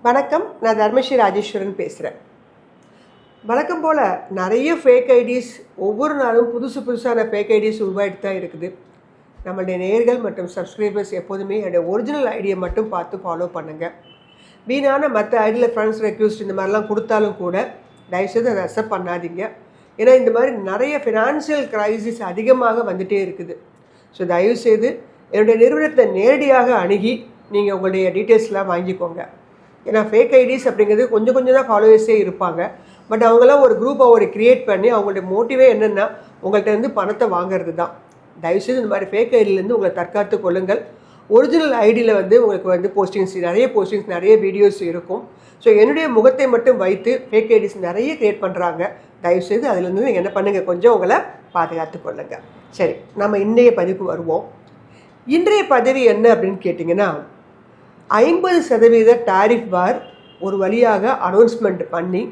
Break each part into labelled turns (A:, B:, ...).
A: வணக்கம், நான் தர்மஸ்ரீ ராஜேஸ்வரன் பேசுகிறேன். வழக்கம் போல் நிறைய ஃபேக் ஐடிஸ் ஒவ்வொரு நாளும் புதுசான ஃபேக் ஐடிஸ் உருவாகிட்டு தான் இருக்குது. நம்மளுடைய நேயர்கள் மற்றும் சப்ஸ்கிரைபர்ஸ் எப்போதுமே என்னுடைய ஒரிஜினல் ஐடியை மட்டும் பார்த்து ஃபாலோ பண்ணுங்கள். வீணான மற்ற ஐடியில் ஃப்ரெண்ட்ஸ் ரெக்வஸ்ட் இந்த மாதிரிலாம் கொடுத்தாலும் கூட தயவுசெய்து அதை அக்செப்ட் பண்ணாதீங்க. ஏன்னா இந்த மாதிரி நிறைய ஃபினான்ஷியல் கிரைசிஸ் அதிகமாக வந்துகிட்டே இருக்குது. ஸோ தயவுசெய்து என்னுடைய நிறுவனத்தை நேரடியாக அணுகி நீங்கள் உங்களுடைய டீட்டெயில்ஸ்லாம் வாங்கிக்கோங்க. ஏன்னா ஃபேக் ஐடிஸ் அப்படிங்கிறது கொஞ்சம் தான் ஃபாலோவர்ஸே இருப்பாங்க. பட் அவங்களாம் ஒரு குரூப்பாக கிரியேட் பண்ணி அவங்களுடைய மோட்டிவே என்னென்னா உங்கள்கிட்ட வந்து பணத்தை வாங்கிறது தான். தயவுசெய்து இந்த மாதிரி ஃபேக் ஐடியிலேருந்து உங்களை தற்காத்து கொள்ளுங்கள். ஒரிஜினல் ஐடியில் வந்து உங்களுக்கு வந்து போஸ்டிங்ஸ் நிறைய வீடியோஸ் இருக்கும். ஸோ என்னுடைய முகத்தை மட்டும் வைத்து ஃபேக் ஐடிஸ் நிறைய கிரியேட் பண்ணுறாங்க. தயவுசெய்து அதுலேருந்து நீங்கள் என்ன பண்ணுங்கள், கொஞ்சம் உங்களை பாதுகாத்து கொள்ளுங்கள். சரி, நம்ம இன்றைய பதிவுக்கு வருவோம். இன்றைய பதவி என்ன அப்படின்னு கேட்டிங்கன்னா, 50% டாரிஃப் வார் ஒரு வழியாக அனௌன்ஸ்மெண்ட் பண்ணி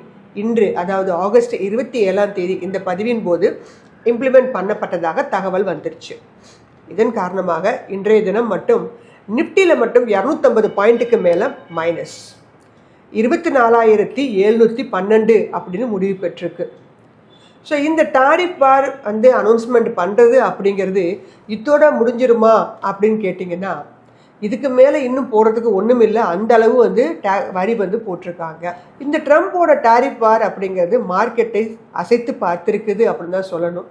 A: இன்று, அதாவது ஆகஸ்ட் 27 இந்த பதிவின் போது இம்ப்ளிமெண்ட் பண்ணப்பட்டதாக தகவல் வந்துருச்சு. இதன் காரணமாக இன்றைய தினம் மட்டும் நிப்டியில் மட்டும் 250 பாயிண்ட்டுக்கு மேலே மைனஸ் 24,712 அப்படின்னு முடிவு பெற்றிருக்கு. ஸோ இந்த டாரிஃப் வார் வந்து அனௌன்ஸ்மெண்ட் பண்ணுறது அப்படிங்கிறது இதோட முடிஞ்சிருமா அப்படின்னு கேட்டிங்கன்னா, இதுக்கு மேலே இன்னும் போடுறதுக்கு ஒன்றும் இல்லை. அந்த அளவு வந்து வரி வந்து போட்டிருக்காங்க. இந்த ட்ரம்ப்போட டாரிஃப் வார் அப்படிங்கிறது மார்க்கெட்டை அசைத்து பார்த்துருக்குது அப்படின்னு தான் சொல்லணும்.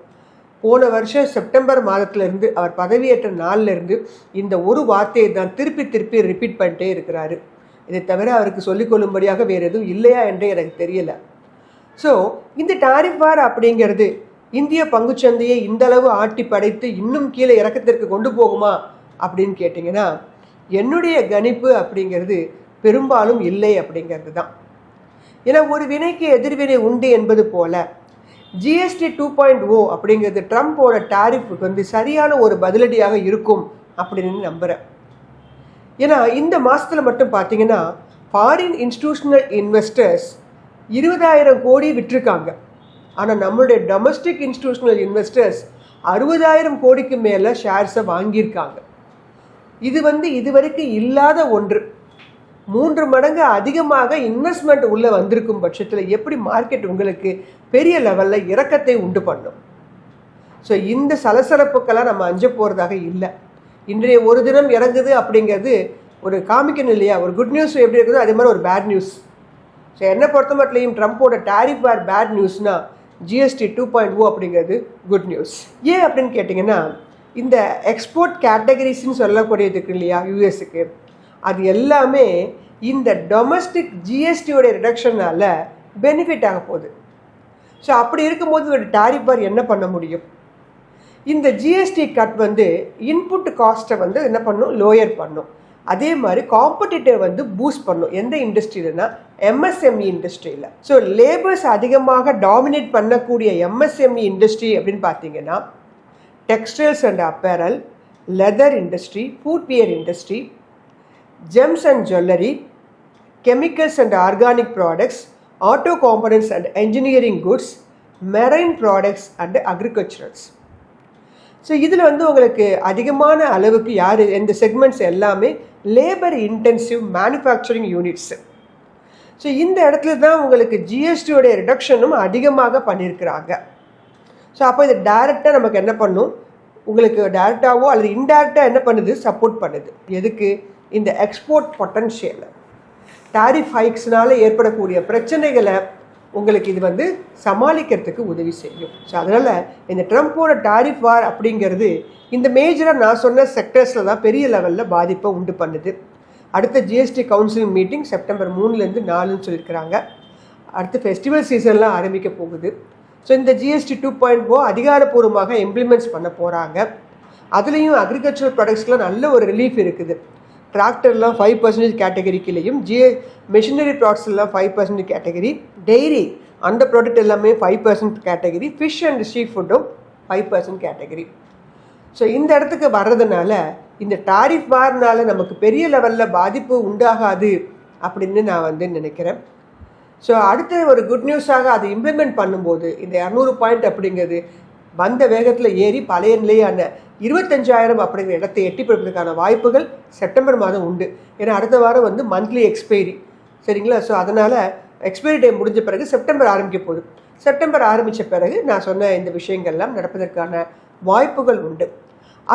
A: போன வருஷம் செப்டம்பர் மாதத்துலேருந்து அவர் பதவியேற்ற நாள்லேருந்து இந்த ஒரு வார்த்தையை தான் திருப்பி ரிப்பீட் பண்ணிட்டே இருக்கிறாரு. இதை தவிர அவருக்கு சொல்லிக்கொள்ளும்படியாக வேறு எதுவும் இல்லையா என்றே எனக்கு தெரியலை. ஸோ இந்த டாரிஃப் வார் அப்படிங்கிறது இந்திய பங்குச்சந்தையை இந்தளவு ஆட்டி படைத்து இன்னும் கீழே இறக்கத்திற்கு கொண்டு போகுமா அப்படின்னு கேட்டிங்கன்னா, என்னுடைய கணிப்பு அப்படிங்கிறது பெரும்பாலும் இல்லை அப்படிங்கிறது தான். ஏன்னா ஒரு வினைக்கு எதிர்வினை உண்டு என்பது போல ஜிஎஸ்டி 2.0 அப்படிங்கிறது ட்ரம்ப்போட டாரிஃபுக்கு வந்து சரியான ஒரு பதிலடியாக இருக்கும் அப்படின்னு நம்புகிறேன். ஏன்னா இந்த மாதத்தில் மட்டும் பார்த்தீங்கன்னா ஃபாரின் இன்ஸ்டிடியூஷனல் இன்வெஸ்டர்ஸ் 20,000 கோடி விட்டுருக்காங்க. ஆனால் நம்மளுடைய டொமஸ்டிக் இன்ஸ்டிடியூஷனல் இன்வெஸ்டர்ஸ் 60,000 கோடிக்கு மேலே ஷேர்ஸை வாங்கியிருக்காங்க. இது வந்து இதுவரைக்கும் இல்லாத ஒன்று. 3 மடங்கு அதிகமாக இன்வெஸ்ட்மெண்ட் உள்ளே வந்திருக்கும் பட்சத்தில் எப்படி மார்க்கெட் உங்களுக்கு பெரிய லெவலில் இறக்கத்தை உண்டு பண்ணும்? ஸோ இந்த சலசலப்புக்கெல்லாம் நம்ம அஞ்ச போகிறதாக இல்லை. இன்றைய ஒரு தினம் இறங்குது அப்படிங்கிறது ஒரு காமிக்கணும் இல்லையா? ஒரு குட் நியூஸ் எப்படி இருக்குதோ அதே மாதிரி ஒரு பேட் நியூஸ். ஸோ என்னை பொறுத்த மட்டும் ட்ரம்ப்போட டாரிஃப் வார் பேட் நியூஸ்னால் ஜிஎஸ்டி 2.0 அப்படிங்கிறது குட் நியூஸ். ஏன் அப்படின்னு கேட்டிங்கன்னா, இந்த எக்ஸ்போர்ட் கேட்டகரிஸ்ன்னு சொல்லக்கூடியதுக்கு இல்லையா யூஎஸ்க்கு, அது எல்லாமே இந்த டொமஸ்டிக் ஜிஎஸ்டியோடைய ரிடக்ஷனால் பெனிஃபிட் ஆக போகுது. ஸோ அப்படி இருக்கும்போது ஒரு டாரிஃப் வார் என்ன பண்ண முடியும்? இந்த ஜிஎஸ்டி கட் வந்து இன்புட் காஸ்ட்டை வந்து என்ன பண்ணும், லோயர் பண்ணும். அதே மாதிரி காம்படிட்டிவ் வந்து பூஸ்ட் பண்ணும். எந்த இண்டஸ்ட்ரியிலனா எம்எஸ்எம்இ இண்டஸ்ட்ரியில். ஸோ லேபர்ஸ் அதிகமாக டாமினேட் பண்ணக்கூடிய எம்எஸ்எம்இ இண்டஸ்ட்ரி அப்படின்னு பார்த்தீங்கன்னா textiles and apparel, leather industry, footwear industry, gems and jewellery, chemicals and organic products, auto components and engineering goods, marine products and agriculturals. So இதில் வந்து உங்களுக்கு அதிகமான அளவுக்கு எந்த செக்மெண்ட்ஸ் எல்லாமே labour intensive manufacturing units. So இந்த இடத்துல தான் உங்களுக்கு ஜிஎஸ்டியோடைய ரிடக்ஷனும் அதிகமாக பண்ணியிருக்கிறாங்க. ஸோ அப்போ இது டைரெக்டாக நமக்கு என்ன பண்ணும், உங்களுக்கு டைரெக்டாகவோ அல்லது இன்டைரக்டாக என்ன பண்ணுது, சப்போர்ட் பண்ணுது. எதுக்கு? இந்த எக்ஸ்போர்ட் பொட்டன்ஷியலை, டாரிஃப் ஹைக்ஸ்னால் ஏற்படக்கூடிய பிரச்சனைகளை உங்களுக்கு இது வந்து சமாளிக்கிறதுக்கு உதவி செய்யும். ஸோ அதனால் இந்த ட்ரம்ப்போட டாரிஃப் வார் அப்படிங்கிறது இந்த மேஜராக நான் சொன்ன செக்டர்ஸில் தான் பெரிய லெவலில் பாதிப்பை உண்டு பண்ணுது. அடுத்த ஜிஎஸ்டி கவுன்சில் மீட்டிங் செப்டம்பர் 3 4 சொல்லியிருக்கிறாங்க. அடுத்து ஃபெஸ்டிவல் சீசன்லாம் ஆரம்பிக்க போகுது. ஸோ இந்த ஜிஎஸ்டி 2.0 அதிகாரப்பூர்வமாக இம்ப்ளிமெண்ட்ஸ் பண்ண போகிறாங்க. அதுலேயும் அக்ரிகல்ச்சரல் ப்ராடக்ட்ஸ்க்கெலாம் நல்ல ஒரு ரிலீஃப் இருக்குது. டிராக்டர்லாம் 5% கேட்டகரிக்குலேயும், மெஷினரி ப்ராடக்ட்ஸ்லாம் 5% கேட்டகரி, டெய்ரி அந்த ப்ராடக்ட் எல்லாமே 5% கேட்டகரி, ஃபிஷ் அண்ட் சீ ஃபுட்டும் 5% கேட்டகரி. ஸோ இந்த இடத்துக்கு வர்றதுனால இந்த டாரிஃப் வார்னால் நமக்கு பெரிய லெவலில் பாதிப்பு உண்டாகாது அப்படின்னு நான் வந்து நினைக்கிறேன். ஸோ அடுத்த ஒரு குட் நியூஸாக அதை இம்ப்ளிமெண்ட் பண்ணும்போது இந்த 200 பாயிண்ட் அப்படிங்கிறது வந்த வேகத்தில் ஏறி பழைய நிலையான 25,000 அப்படிங்கிற இடத்தை எட்டி பிடிப்பதற்கான வாய்ப்புகள் செப்டம்பர் மாதம் உண்டு. ஏன்னா அடுத்த வாரம் வந்து மந்த்லி எக்ஸ்பைரி. சரிங்களா? ஸோ அதனால் எக்ஸ்பைரி டே முடிஞ்ச பிறகு செப்டம்பர் ஆரம்பிக்க போகுது. செப்டம்பர் ஆரம்பித்த பிறகு நான் சொன்ன இந்த விஷயங்கள்லாம் நடப்பதற்கான வாய்ப்புகள் உண்டு.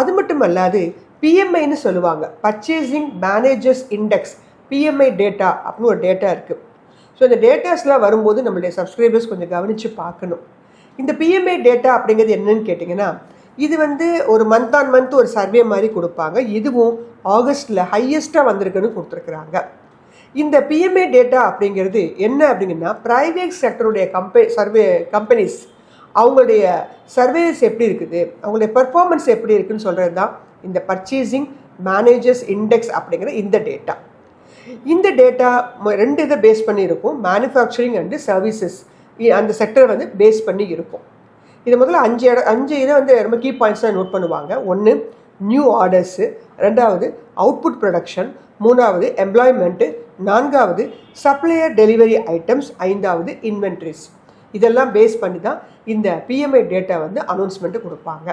A: அது மட்டும் அல்லாது பிஎம்ஐன்னு சொல்லுவாங்க, purchasing managers index, BMI data அப்படின்னு ஒரு டேட்டா இருக்குது. ஸோ இந்த டேட்டாஸ்லாம் வரும்போது நம்மளுடைய சப்ஸ்கிரைபர்ஸ் கொஞ்சம் கவனித்து பார்க்கணும். இந்த பிஎம்ஐ டேட்டா அப்படிங்கிறது என்னன்னு கேட்டிங்கன்னா, இது வந்து ஒரு மந்த் ஆன் மந்த் ஒரு சர்வே மாதிரி கொடுப்பாங்க. இதுவும் ஆகஸ்ட்டில் ஹையஸ்ட்டாக வந்திருக்குன்னு கொடுத்துருக்குறாங்க. இந்த பிஎம்ஐ டேட்டா அப்படிங்கிறது என்ன அப்படிங்கன்னா, ப்ரைவேட் செக்டருடைய கம்பெனிஸ் அவங்களுடைய சர்வேஸ் எப்படி இருக்குது, அவங்களுடைய பெர்ஃபார்மன்ஸ் எப்படி இருக்குதுன்னு சொல்கிறது தான் இந்த பர்ச்சேசிங் மேனேஜர்ஸ் இண்டெக்ஸ் அப்படிங்கிற இந்த டேட்டா. இந்த டேட்டா 2 இதை பேஸ் பண்ணி இருக்கும், மேனுஃபேக்சரிங் அண்டு சர்வீசஸ் அந்த செக்டரை வந்து பேஸ் பண்ணி இருக்கும். இது முதல்ல 5 இதை வந்து ரொம்ப கீ பாயிண்ட்ஸாக நோட் பண்ணுவாங்க. 1 நியூ ஆர்டர்ஸு, 2வது அவுட்புட் ப்ரொடக்ஷன், 3வது எம்ப்ளாய்மெண்ட்டு, 4வது சப்ளையர் டெலிவரி ஐட்டம்ஸ், 5வது இன்வென்ட்ரிஸ். இதெல்லாம் பேஸ் பண்ணி தான் இந்த பிஎம்ஐ டேட்டா வந்து அனௌன்ஸ்மெண்ட்டு கொடுப்பாங்க.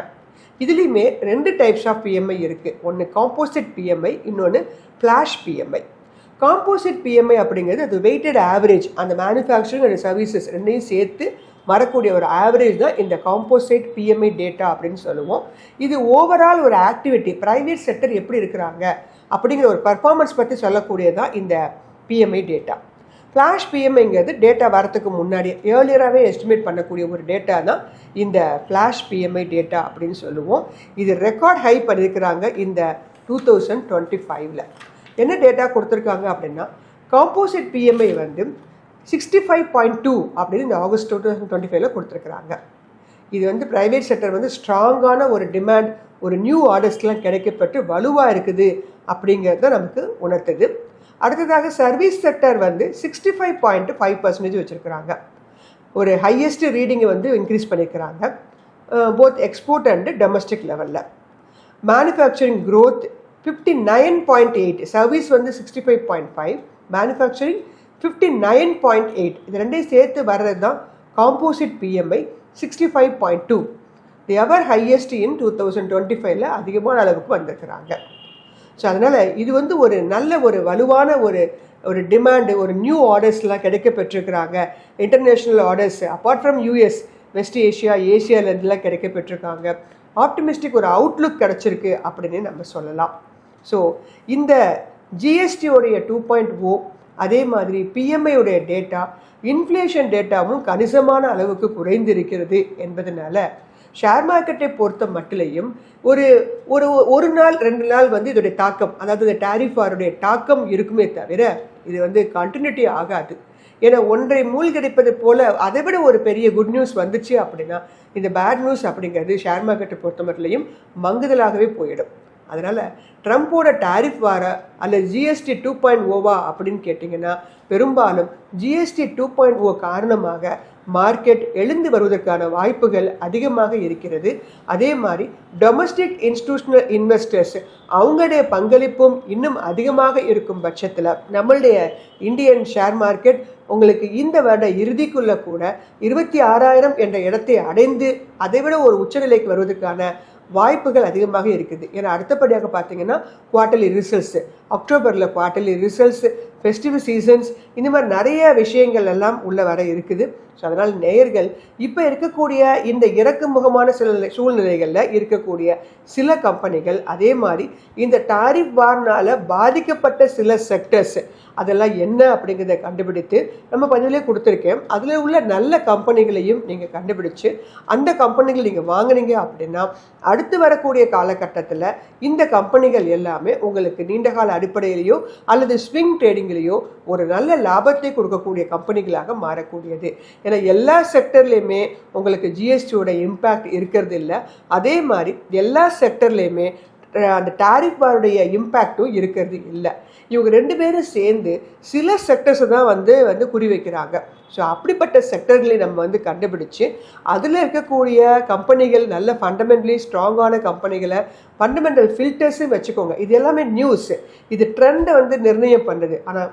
A: இதுலேயுமே 2 டைப்ஸ் ஆஃப் பிஎம்ஐ இருக்குது. ஒன்று காம்போசிட் பிஎம்ஐ, இன்னொன்று ஃப்ளாஷ் பிஎம்ஐ. காம்போசிட் பிஎம்ஐ அப்படிங்கிறது அது வெயிட்டட் ஆவரேஜ், அந்த மேனுஃபேக்சரிங் அண்ட் சர்வீசஸ் ரெண்டையும் சேர்த்து வரக்கூடிய ஒரு ஆவரேஜ் தான் இந்த காம்போசிட் பிஎம்ஐ டேட்டா அப்படின்னு சொல்லுவோம். இது ஓவரால் ஒரு ஆக்டிவிட்டி, ப்ரைவேட் செக்டர் எப்படி இருக்கிறாங்க அப்படிங்கிற ஒரு பர்ஃபார்மன்ஸ் பற்றி சொல்லக்கூடியதான் இந்த பிஎம்ஐ டேட்டா. ஃப்ளாஷ் பிஎம்ஐங்கிறது டேட்டா வரத்துக்கு முன்னாடி ஏர்லியராகவே எஸ்டிமேட் பண்ணக்கூடிய ஒரு டேட்டா தான் இந்த ஃப்ளாஷ் பிஎம்ஐ டேட்டா அப்படின்னு சொல்லுவோம். இது ரெக்கார்ட் ஹை பண்ணியிருக்கிறாங்க இந்த 2025. என்ன டேட்டா கொடுத்துருக்காங்க அப்படின்னா, காம்போசிட் பிஎம்ஐ வந்து 65.2 அப்படின்னு இந்த ஆகஸ்ட் 2025 கொடுத்துருக்குறாங்க. இது வந்து ப்ரைவேட் செக்டர் வந்து ஸ்ட்ராங்கான ஒரு டிமாண்ட், ஒரு நியூ ஆர்டர்ஸ்லாம் கிடைக்கப்பட்டு வலுவாக இருக்குது அப்படிங்கிறத நமக்கு உணர்த்துது. அடுத்ததாக சர்வீஸ் செக்டர் வந்து 65.5% வச்சுருக்கிறாங்க. ஒரு ஹையஸ்ட் ரீடிங்கை வந்து இன்க்ரீஸ் பண்ணியிருக்கிறாங்க, போத் எக்ஸ்போர்ட் அண்டு டொமஸ்டிக் லெவலில். மேனுஃபேக்சரிங் க்ரோத் 59.8, சர்வீஸ் வந்து 65.5, மேனுஃபேக்சரிங் 59.8. இது ரெண்டையும் சேர்த்து வர்றது தான் காம்போசிட் பிஎம்ஐ 65.2, தி எவர் ஹையஸ்ட் இன் 2025 அதிகமான அளவுக்கு வந்திருக்கிறாங்க. ஸோ அதனால் இது வந்து ஒரு நல்ல ஒரு வலுவான ஒரு டிமாண்டு, ஒரு நியூ ஆர்டர்ஸ்லாம் கிடைக்க பெற்றிருக்கிறாங்க. International orders apart from US, west ஏஷியாவிலேருந்துலாம் கிடைக்க பெற்றிருக்காங்க. ஆப்டிமிஸ்டிக் ஒரு அவுட்லுக் கிடச்சிருக்கு அப்படின்னு நம்ம சொல்லலாம். ஸோ இந்த ஜிஎஸ்டியோடைய 2.0, அதே மாதிரி பிஎம்ஐயுடைய டேட்டா, இன்ஃப்ளேஷன் டேட்டாவும் கணிசமான அளவுக்கு குறைந்திருக்கிறது என்பதனால ஷேர் மார்க்கெட்டை பொறுத்த மட்டிலையும் ஒரு நாள் 2 நாள் வந்து இதோடைய தாக்கம், அதாவது இந்த டாரிஃப் வாருடைய தாக்கம் இருக்குமே தவிர இது வந்து கண்டினியூட்டி ஆகாது. ஏன்னா ஒன்றை மூழ்கடிப்பது போல அதை விட ஒரு பெரிய குட் நியூஸ் வந்துச்சு அப்படின்னா இந்த பேட் நியூஸ் அப்படிங்கிறது ஷேர் மார்க்கெட்டை பொறுத்த மட்டிலையும் மங்குதலாகவே போயிடும். அதனால் ட்ரம்ப்போட டாரிஃப் வார அல்லது ஜிஎஸ்டி 2.0 அப்படின்னு கேட்டிங்கன்னா, பெரும்பாலும் ஜிஎஸ்டி 2.0 காரணமாக மார்க்கெட் எழுந்து வருவதற்கான வாய்ப்புகள் அதிகமாக இருக்கிறது. அதே மாதிரி டொமஸ்டிக் இன்ஸ்டிடியூஷனல் இன்வெஸ்டர்ஸ் அவங்களுடைய பங்களிப்பும் இன்னும் அதிகமாக இருக்கும் பட்சத்தில் நம்மளுடைய இந்தியன் ஷேர் மார்க்கெட் உங்களுக்கு இந்த வருட இறுதிக்குள்ள கூட 26,000 என்ற இடத்தை அடைந்து அதை விட ஒரு உச்சநிலைக்கு வருவதற்கான வாய்ப்புகள் அதிகமாக இருக்குது. ஏன்னா அடுத்தபடியாக பார்த்தீங்கன்னா குவார்ட்டர்லி ரிசல்ட்ஸ், அக்டோபரில் குவார்ட்டர்லி ரிசல்ட்ஸ், ஃபெஸ்டிவல் சீசன்ஸ், இந்த மாதிரி நிறைய விஷயங்கள் எல்லாம் உள்ள வர இருக்குது. ஸோ அதனால் நேயர்கள் இப்போ இருக்கக்கூடிய இந்த இறக்குமுகமான சில சூழ்நிலைகளில் இருக்கக்கூடிய சில கம்பெனிகள், அதே மாதிரி இந்த டாரிஃப் வார்னால் பாதிக்கப்பட்ட சில செக்டர்ஸ் அதெல்லாம் என்ன அப்படிங்கிறத கண்டுபிடித்து நம்ம பதிலே கொடுத்துருக்கேன். அதில் உள்ள நல்ல கம்பெனிகளையும் நீங்கள் கண்டுபிடிச்சு அந்த கம்பெனிகள் நீங்கள் வாங்கினீங்க அப்படின்னா அடுத்து வரக்கூடிய காலகட்டத்தில் இந்த கம்பெனிகள் எல்லாமே உங்களுக்கு நீண்டகால அடிப்படையிலையோ அல்லது ஸ்விங் ட்ரேடிங்லேயோ ஒரு நல்ல லாபத்தை கொடுக்கக்கூடிய கம்பெனிகளாக மாறக்கூடியது. ஏன்னா எல்லா செக்டர்லேயுமே உங்களுக்கு ஜிஎஸ்டியோட இம்பேக்ட் இருக்கிறது இல்லை. அதே மாதிரி எல்லா செக்டர்லேயுமே அந்த டாரிஃப் வாருடைய இம்பேக்டும் இருக்கிறது இல்லை. இவங்க 2 பேரும் சேர்ந்து சில செக்டர்ஸை தான் வந்து குறி வைக்கிறாங்க. ஸோ அப்படிப்பட்ட செக்டர்களை நம்ம வந்து கண்டுபிடிச்சு அதில் இருக்கக்கூடிய கம்பெனிகள் நல்ல ஃபண்டமெண்டலி ஸ்ட்ராங்கான கம்பெனிகளை ஃபண்டமெண்டல் ஃபில்டர்ஸும் வச்சுக்கோங்க. இது எல்லாமே நியூஸ், இது ட்ரெண்டை வந்து நிர்ணயம் பண்ணுறது. ஆனால்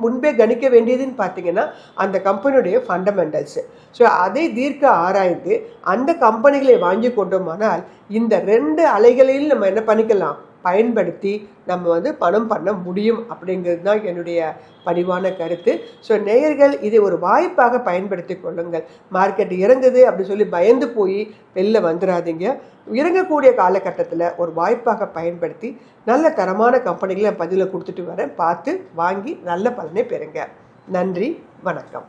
A: முன்பே கணிக்க வேண்டியதுன்னு பார்த்தீங்கன்னா அந்த கம்பெனியுடைய ஃபண்டமெண்டல்ஸு. ஸோ அதை தீர்க்க ஆராய்ந்து அந்த கம்பெனிகளை வாங்கி கொண்டோமானால் இந்த 2 அலைகளையும் நம்ம என்ன பண்ணிக்கலாம், பயன்படுத்தி நம்ம பணம் பண்ண முடியும் அப்படிங்கிறது தான் என்னுடைய பணிவான கருத்து. ஸோ நேயர்கள் இதை ஒரு வாய்ப்பாக பயன்படுத்தி கொள்ளுங்கள். மார்க்கெட் இறங்குது அப்படின்னு சொல்லி பயந்து போய் வெளில வந்துடாதீங்க. இறங்கக்கூடிய காலகட்டத்தில் ஒரு வாய்ப்பாக பயன்படுத்தி நல்ல தரமான கம்பெனிகளை பதிலை கொடுத்துட்டு வரேன். பார்த்து வாங்கி நல்ல பலனை பெறுங்க. நன்றி, வணக்கம்.